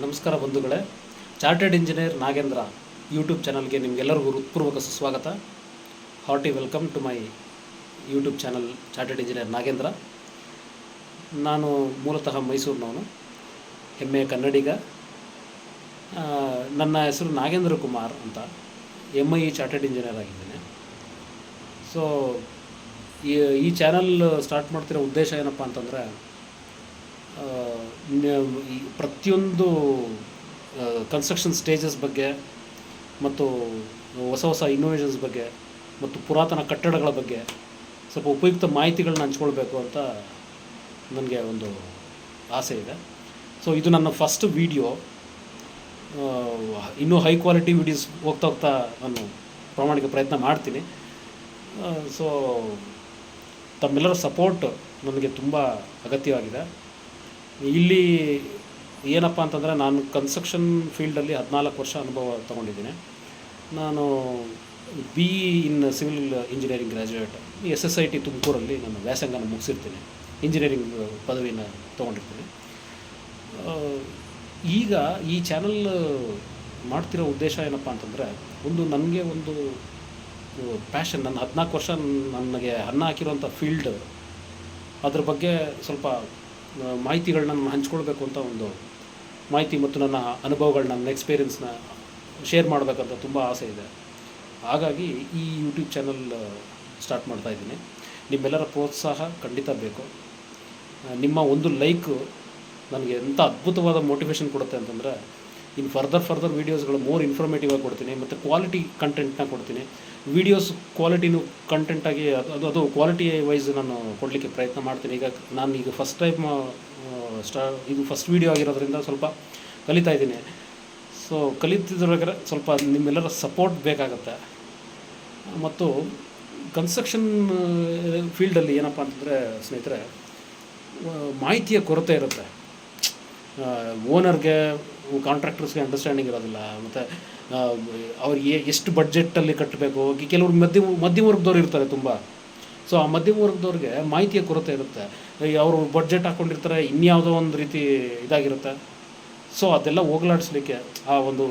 ನಮಸ್ಕಾರ ಬಂಧುಗಳೇ. Chartered engineer Nagendra YouTube ಚಾನಲ್ಗೆ ನಿಮಗೆಲ್ಲರಿಗೂ ಹೃತ್ಪೂರ್ವಕ ಸುಸ್ವಾಗತ. Hearty welcome to my YouTube channel chartered engineer Nagendra. ನಾನು ಮೂಲತಃ ಮೈಸೂರಿನವನು, ಹೆಮ್ಮೆಯ ಕನ್ನಡಿಗ. ನನ್ನ ಹೆಸರು ನಾಗೇಂದ್ರ ಕುಮಾರ್ ಅಂತ, MI ಚಾರ್ಟೆಡ್ ಇಂಜಿನಿಯರ್ ಆಗಿದ್ದೇನೆ. ಸೊ ಈ ಚಾನಲ್ ಸ್ಟಾರ್ಟ್ ಮಾಡ್ತಿರೋ ಉದ್ದೇಶ ಏನಪ್ಪ ಅಂತಂದರೆ, ಪ್ರತಿಯೊಂದು ಕನ್ಸ್ಟ್ರಕ್ಷನ್ ಸ್ಟೇಜಸ್ ಬಗ್ಗೆ ಮತ್ತು ಹೊಸ ಇನ್ನೋವೇಷನ್ಸ್ ಬಗ್ಗೆ ಮತ್ತು ಪುರಾತನ ಕಟ್ಟಡಗಳ ಬಗ್ಗೆ ಸ್ವಲ್ಪ ಉಪಯುಕ್ತ ಮಾಹಿತಿಗಳನ್ನ ಹಂಚ್ಕೊಳ್ಬೇಕು ಅಂತ ನನಗೆ ಒಂದು ಆಸೆ ಇದೆ. ಸೊ ಇದು ನನ್ನ ಫಸ್ಟ್ ವೀಡಿಯೋ. ಇನ್ನೂ ಹೈ ಕ್ವಾಲಿಟಿ ವೀಡಿಯೋಸ್ ಹೋಗ್ತಾ ನಾನು ಪ್ರಾಮಾಣಿಕ ಪ್ರಯತ್ನ ಮಾಡ್ತೀನಿ. ಸೊ ತಮ್ಮೆಲ್ಲರ ಸಪೋರ್ಟ್ ನನಗೆ ತುಂಬ ಅಗತ್ಯವಾಗಿದೆ. ಇಲ್ಲಿ ಏನಪ್ಪ ಅಂತಂದರೆ, ನಾನು ಕನ್ಸ್ಟ್ರಕ್ಷನ್ ಫೀಲ್ಡಲ್ಲಿ 14 ವರ್ಷ ಅನುಭವ ತೊಗೊಂಡಿದ್ದೀನಿ. ನಾನು BE in civil engineering graduate, SSIT ತುಮಕೂರಲ್ಲಿ ನಾನು ವ್ಯಾಸಂಗನ ಮುಗಿಸಿರ್ತೀನಿ, ಇಂಜಿನಿಯರಿಂಗ್ ಪದವಿನ ತೊಗೊಂಡಿರ್ತೀನಿ. ಈಗ ಈ ಚಾನಲ್ ಮಾಡ್ತಿರೋ ಉದ್ದೇಶ ಏನಪ್ಪ ಅಂತಂದರೆ, ನನಗೆ ಒಂದು ಪ್ಯಾಷನ್. ನನ್ನ 14 ವರ್ಷ ನನಗೆ ಅನ್ನ ಹಾಕಿರೋಂಥ ಫೀಲ್ಡ್, ಅದ್ರ ಬಗ್ಗೆ ಸ್ವಲ್ಪ ಮಾಹಿತಿಗಳನ್ನ ನಾನು ಹಂಚ್ಕೊಳ್ಬೇಕು ಅಂತ ಒಂದು ಮಾಹಿತಿ ಮತ್ತು ನನ್ನ ಅನುಭವಗಳನ್ನ, ನನ್ನ ಎಕ್ಸ್ಪೀರಿಯನ್ಸ್ನ ಶೇರ್ ಮಾಡಬೇಕಂತ ತುಂಬ ಆಸೆ ಇದೆ. ಹಾಗಾಗಿ ಈ ಯೂಟ್ಯೂಬ್ ಚಾನಲ್ ಸ್ಟಾರ್ಟ್ ಮಾಡ್ತಾಯಿದ್ದೀನಿ. ನಿಮ್ಮೆಲ್ಲರ ಪ್ರೋತ್ಸಾಹ ಖಂಡಿತ ಬೇಕು. ನಿಮ್ಮ ಒಂದು ಲೈಕು ನನಗೆ ಎಂಥ ಅದ್ಭುತವಾದ ಮೋಟಿವೇಶನ್ ಕೊಡುತ್ತೆ ಅಂತಂದರೆ, ಇನ್ನು ಫರ್ದರ್ ವೀಡಿಯೋಸ್ಗಳು ಮೋರ್ ಇನ್ಫಾರ್ಮೇಟಿವ್ ಆಗಿ ಕೊಡ್ತೀನಿ ಮತ್ತು ಕ್ವಾಲಿಟಿ ಕಂಟೆಂಟ್ನ ಕೊಡ್ತೀನಿ. ವೀಡಿಯೋಸ್ ಕ್ವಾಲಿಟಿನೂ ಕಂಟೆಂಟಾಗಿ ಅದು ಕ್ವಾಲಿಟಿ ವೈಸ್ ನಾನು ಕೊಡಲಿಕ್ಕೆ ಪ್ರಯತ್ನ ಮಾಡ್ತೀನಿ. ಈಗ ಫಸ್ಟ್ ಟೈಮ್ ಇದು ಫಸ್ಟ್ ವೀಡಿಯೋ ಆಗಿರೋದ್ರಿಂದ ಸ್ವಲ್ಪ ಕಲಿತಾ ಇದ್ದೀನಿ. ಸೊ ಕಲಿತಿದ್ರಾಗ ಸ್ವಲ್ಪ ನಿಮ್ಮೆಲ್ಲರ ಸಪೋರ್ಟ್ ಬೇಕಾಗತ್ತೆ. ಮತ್ತು ಕನ್ಸ್ಟ್ರಕ್ಷನ್ ಫೀಲ್ಡಲ್ಲಿ ಏನಪ್ಪ ಅಂತಂದರೆ ಸ್ನೇಹಿತರೆ, ಮಾಹಿತಿಯ ಕೊರತೆ ಇರುತ್ತೆ. ಓನರ್ಗೆ, ಕಾಂಟ್ರಾಕ್ಟರ್ಸ್ಗೆ ಅಂಡರ್ಸ್ಟ್ಯಾಂಡಿಂಗ್ ಇರೋದಿಲ್ಲ. ಮತ್ತು ಅವ್ರಿಗೆ ಎಷ್ಟು ಬಡ್ಜೆಟಲ್ಲಿ ಕಟ್ಟಬೇಕು. ಕೆಲವರು ಮಧ್ಯಮ ವರ್ಗದವ್ರು ಇರ್ತಾರೆ ತುಂಬ. ಸೊ ಆ ಮಧ್ಯಮ ವರ್ಗದವ್ರಿಗೆ ಮಾಹಿತಿಯ ಕೊರತೆ ಇರುತ್ತೆ. ಅವರು ಬಡ್ಜೆಟ್ ಹಾಕ್ಕೊಂಡಿರ್ತಾರೆ, ಇನ್ಯಾವುದೋ ಒಂದು ರೀತಿ ಇದಾಗಿರುತ್ತೆ. ಸೊ ಅದೆಲ್ಲ ಹೋಗ್ಲಾಡಿಸ್ಲಿಕ್ಕೆ, ಆ ಒಂದು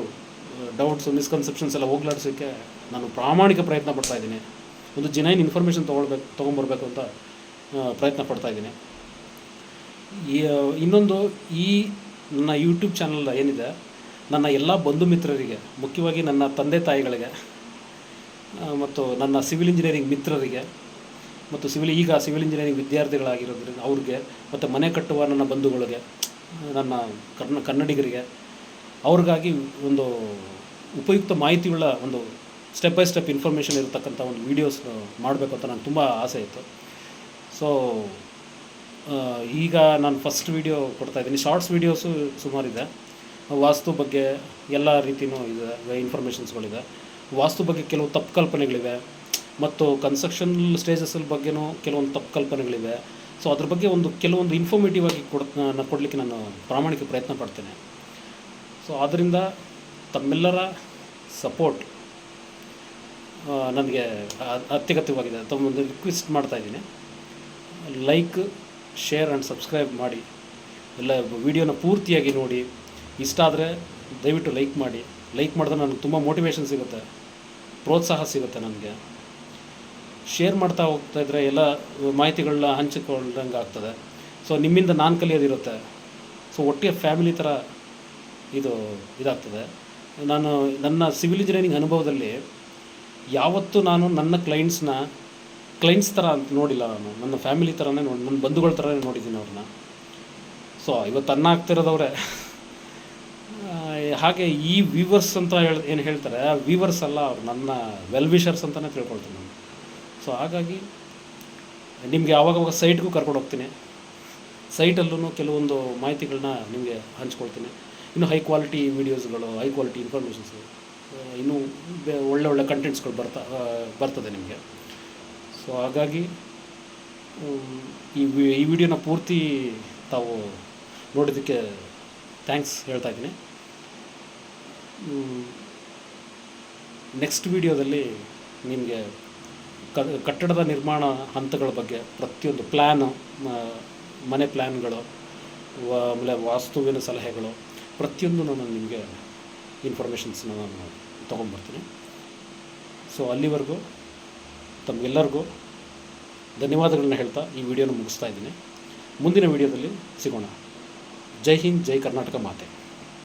ಡೌಟ್ಸು, ಮಿಸ್ಕನ್ಸೆಪ್ಷನ್ಸ್ ಎಲ್ಲ ಹೋಗ್ಲಾಡಿಸೋಕ್ಕೆ ನಾನು ಪ್ರಾಮಾಣಿಕ ಪ್ರಯತ್ನ ಪಡ್ತಾಯಿದ್ದೀನಿ. ಒಂದು ಜೆನ್ಯೂನ್ ಇನ್ಫಾರ್ಮೇಷನ್ ತೊಗೊಂಬರ್ಬೇಕು ಅಂತ ಪ್ರಯತ್ನ ಪಡ್ತಾಯಿದ್ದೀನಿ. ಇನ್ನೊಂದು, ಈ ನನ್ನ ಯೂಟ್ಯೂಬ್ ಚಾನಲ್ ಏನಿದೆ, ನನ್ನ ಎಲ್ಲ ಬಂಧು ಮಿತ್ರರಿಗೆ, ಮುಖ್ಯವಾಗಿ ನನ್ನ ತಂದೆ ತಾಯಿಗಳಿಗೆ ಮತ್ತು ನನ್ನ ಸಿವಿಲ್ ಇಂಜಿನಿಯರಿಂಗ್ ಮಿತ್ರರಿಗೆ ಮತ್ತು ಈಗ ಸಿವಿಲ್ ಇಂಜಿನಿಯರಿಂಗ್ ವಿದ್ಯಾರ್ಥಿಗಳಾಗಿರೋದ್ರಿಂದ ಅವ್ರಿಗೆ, ಮತ್ತು ಮನೆ ಕಟ್ಟುವ ನನ್ನ ಬಂಧುಗಳಿಗೆ, ನನ್ನ ಕನ್ನಡಿಗರಿಗೆ, ಅವ್ರಿಗಾಗಿ ಒಂದು ಉಪಯುಕ್ತ ಮಾಹಿತಿಯುಳ್ಳ ಒಂದು ಸ್ಟೆಪ್ ಬೈ ಸ್ಟೆಪ್ ಇನ್ಫಾರ್ಮೇಷನ್ ಇರತಕ್ಕಂಥ ಒಂದು ವೀಡಿಯೋಸ್ ಮಾಡಬೇಕು ಅಂತ ನನಗೆ ತುಂಬ ಆಸೆ ಇತ್ತು. ಸೊ ಈಗ ನಾನು ಫಸ್ಟ್ ವೀಡಿಯೋ ಕೊಡ್ತಾಯಿದ್ದೀನಿ. ಶಾರ್ಟ್ಸ್ ವೀಡಿಯೋಸು ಸುಮಾರಿದೆ. ವಾಸ್ತು ಬಗ್ಗೆ ಎಲ್ಲ ರೀತಿಯೂ ಇದೆ, ಇನ್ಫಾರ್ಮೇಷನ್ಸ್ಗಳಿದೆ. ವಾಸ್ತು ಬಗ್ಗೆ ಕೆಲವು ತಪ್ಪು ಕಲ್ಪನೆಗಳಿವೆ ಮತ್ತು ಕನ್ಸ್ಟ್ರಕ್ಷನ್ ಸ್ಟೇಜಸ್ಗಳ ಬಗ್ಗೆನೂ ಕೆಲವೊಂದು ತಪ್ಪು ಕಲ್ಪನೆಗಳಿವೆ. ಸೊ ಅದ್ರ ಬಗ್ಗೆ ಕೆಲವೊಂದು ಇನ್ಫಾರ್ಮೇಟಿವ್ ಆಗಿ ಕೊಡಲಿಕ್ಕೆ ನಾನು ಪ್ರಾಮಾಣಿಕ ಪ್ರಯತ್ನ ಪಡ್ತೇನೆ. ಸೊ ಆದ್ದರಿಂದ ತಮ್ಮೆಲ್ಲರ ಸಪೋರ್ಟ್ ನನಗೆ ಅತ್ಯಗತ್ಯವಾಗಿದೆ. ತಮ್ಮೊಂದು ರಿಕ್ವೆಸ್ಟ್ ಮಾಡ್ತಾಯಿದ್ದೀನಿ, ಲೈಕ್, ಶೇರ್ ಆ್ಯಂಡ್ ಸಬ್ಸ್ಕ್ರೈಬ್ ಮಾಡಿ. ಎಲ್ಲ ವೀಡಿಯೋನ ಪೂರ್ತಿಯಾಗಿ ನೋಡಿ. ಇಷ್ಟ ಆದರೆ ದಯವಿಟ್ಟು ಲೈಕ್ ಮಾಡಿ. ಲೈಕ್ ಮಾಡಿದ್ರೆ ನನಗೆ ತುಂಬ ಮೋಟಿವೇಶನ್ ಸಿಗುತ್ತೆ, ಪ್ರೋತ್ಸಾಹ ಸಿಗುತ್ತೆ ನನಗೆ. ಶೇರ್ ಮಾಡ್ತಾ ಹೋಗ್ತಾಯಿದ್ರೆ ಎಲ್ಲ ಮಾಹಿತಿಗಳನ್ನ ಹಂಚಿಕೊಂಡಂಗೆ ಆಗ್ತದೆ. ಸೊ ನಿಮ್ಮಿಂದ ನಾನು ಕಲಿಯೋದಿರುತ್ತೆ. ಸೊ ಒಟ್ಟಿಗೆ ಫ್ಯಾಮಿಲಿ ಥರ ಇದಾಗ್ತದೆ. ನಾನು ನನ್ನ ಸಿವಿಲ್ ಇಂಜಿನಿಯರಿಂಗ್ ಅನುಭವದಲ್ಲಿ ಯಾವತ್ತೂ ನಾನು ನನ್ನ ಕ್ಲೈಂಟ್ಸ್ ಥರ ಅಂತ ನೋಡಿಲ್ಲ. ನನ್ನ ಫ್ಯಾಮಿಲಿ ಥರನೇ ನನ್ನ ಬಂಧುಗಳ ಥರನೇ ನೋಡಿದ್ದೀನಿ ಅವ್ರನ್ನ. ಸೊ ಇವತ್ತು ಅನ್ನ ಆಗ್ತಿರೋದವ್ರೆ. ಹಾಗೆ ಈ ವ್ಯೂವರ್ಸ್ ಅಂತ ಏನು ಹೇಳ್ತಾರೆ, ವ್ಯೂವರ್ಸ್ ಅಲ್ಲ, ಅವ್ರು ನನ್ನ ವೆಲ್ ವಿಷರ್ಸ್ ಅಂತಲೇ ತಿಳ್ಕೊಳ್ತೀನಿ ನಾನು. ಸೊ ಹಾಗಾಗಿ ನಿಮಗೆ ಆವಾಗವಾಗ ಸೈಟ್ಗೂ ಕರ್ಕೊಂಡು ಹೋಗ್ತೀನಿ. ಸೈಟಲ್ಲೂ ಕೆಲವೊಂದು ಮಾಹಿತಿಗಳನ್ನ ನಿಮಗೆ ಹಂಚ್ಕೊಳ್ತೀನಿ. ಇನ್ನೂ ಹೈ ಕ್ವಾಲಿಟಿ ವೀಡಿಯೋಸ್ಗಳು, ಹೈ ಕ್ವಾಲಿಟಿ ಇನ್ಫಾರ್ಮೇಷನ್ಸು, ಇನ್ನೂ ಒಳ್ಳೆ ಕಂಟೆಂಟ್ಸ್ಗಳು ಬರ್ತದೆ ನಿಮಗೆ. ಸೊ ಹಾಗಾಗಿ ಈ ವಿಡಿಯೋನ ಪೂರ್ತಿ ತಾವು ನೋಡೋದಕ್ಕೆ ಥ್ಯಾಂಕ್ಸ್ ಹೇಳ್ತಾ ಇದ್ದೀನಿ. ನೆಕ್ಸ್ಟ್ ವಿಡಿಯೋದಲ್ಲಿ ನಿಮಗೆ ಕಟ್ಟಡದ ನಿರ್ಮಾಣ ಹಂತಗಳ ಬಗ್ಗೆ ಪ್ರತಿಯೊಂದು ಪ್ಲ್ಯಾನು, ಮನೆ ಪ್ಲ್ಯಾನ್ಗಳು, ಆಮೇಲೆ ವಾಸ್ತುವಿನ ಸಲಹೆಗಳು, ಪ್ರತಿಯೊಂದು ನಾನು ನಿಮಗೆ ಇನ್ಫಾರ್ಮೇಷನ್ಸ್ನ ನಾನು ತೊಗೊಂಡ್ಬರ್ತೀನಿ. ಸೊ ಅಲ್ಲಿವರೆಗೂ ತಮಗೆಲ್ಲರಿಗೂ ಧನ್ಯವಾದಗಳನ್ನ ಹೇಳ್ತಾ ಈ ವಿಡಿಯೋನ ಮುಗಿಸ್ತಾ ಇದ್ದೀನಿ. ಮುಂದಿನ ವಿಡಿಯೋದಲ್ಲಿ ಸಿಗೋಣ. ಜೈ ಹಿಂದ್, ಜೈ ಕರ್ನಾಟಕ ಮಾತೆ.